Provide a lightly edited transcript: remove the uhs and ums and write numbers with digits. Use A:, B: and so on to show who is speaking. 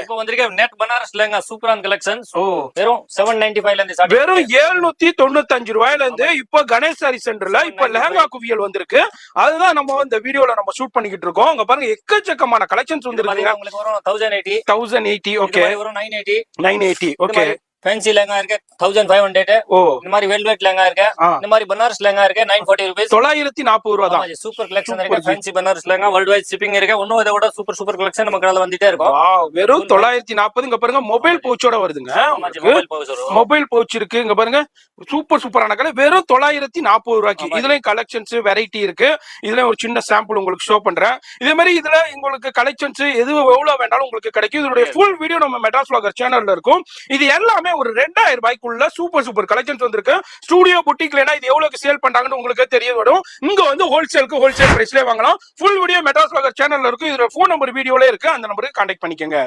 A: இப்போ வந்திருக்க நெட் பனாரஸ் லெஹங்கா சூப்பரான கலெக்ஷன். வெறும் 795 ல இருந்து
B: வெறும் 795 ரூபாயில இருந்து இப்போ கணேஷ் சாரி சென்டர்ல இப்போ லெஹங்கா குவியல் வந்திருக்கு. அதுதான் நம்ம இந்த வீடியோல நம்ம ஷூட் பண்ணிக்கிட்டு இருக்கோம். அங்க பாருங்க எக்கச்சக்கமான கலெக்ஷன்ஸ் வந்திருக்கு.
A: உங்களுக்கு வரும் 1080
B: 1080. ஓகே,
A: வரும் 980.
B: 980. ஓகே,
A: ஃபேன்சி லெஹங்கா இருக்கு 1500. இந்த மாதிரி வெல்வெட் லெஹங்கா இருக்கு. இந்த மாதிரி பனாரஸ் லெஹங்கா இருக்கு 940 ரூபீஸ்.
B: 940 ரூபாய் தான்.
A: சூப்பர் கலெக்ஷன் இருக்கு. Fancy Banaras lehenga world wide shipping இருக்கு. இன்னும் இதை விட சூப்பர் கலெக்ஷன் நம்ம கடையில வந்துட்டே இருக்கும்.
B: வாவ், வெறும் 940. இங்க பாருங்க மொபைல் பவுச்சோட வருதுங்க. மொபைல் பவுச் இருக்கு. இங்க பாருங்க சூப்பரான கடை. வெறும் 940 ரூபாய்க்கு. இதுலயும் கலெக்ஷன்ஸ் வெரைட்டி இருக்கு. இதுல ஒரு சின்ன சாம்பிள் உங்களுக்கு ஷோ பண்றேன். இதே மாதிரி இதுல உங்களுக்கு கலெக்ஷன்ஸ் எது எவ்வளவு வேண்டாலும் உங்களுக்கு கிடைக்கும். இதோட ஃபுல் வீடியோ நம்ம மெட்ராஸ் vlogger சேனல்ல இருக்கும். இது எல்லாமே ஒரு 2000 ரூபாய்க்குள்ள சூப்பர் கலெக்ஷன்ஸ் வந்திருக்கு. ஸ்டுடியோ புட்டிக்லனா இது எவ்வளவுக்கு சேல் பண்றாங்கன்னு உங்களுக்கு தெரிய வரும். இங்க வந்து ஹோல்சேல் பிரைஸ்லயே வாங்கலாம். ஃபுல் வீடியோ மெட்ராஸ் vlogger சேனல்ல இருக்கு. இதோட ஃபோன் நம்பர் வீடியோல இருக்கு. அந்த நம்பருக்கு கான்டாக்ட் பண்ணிக்கங்க.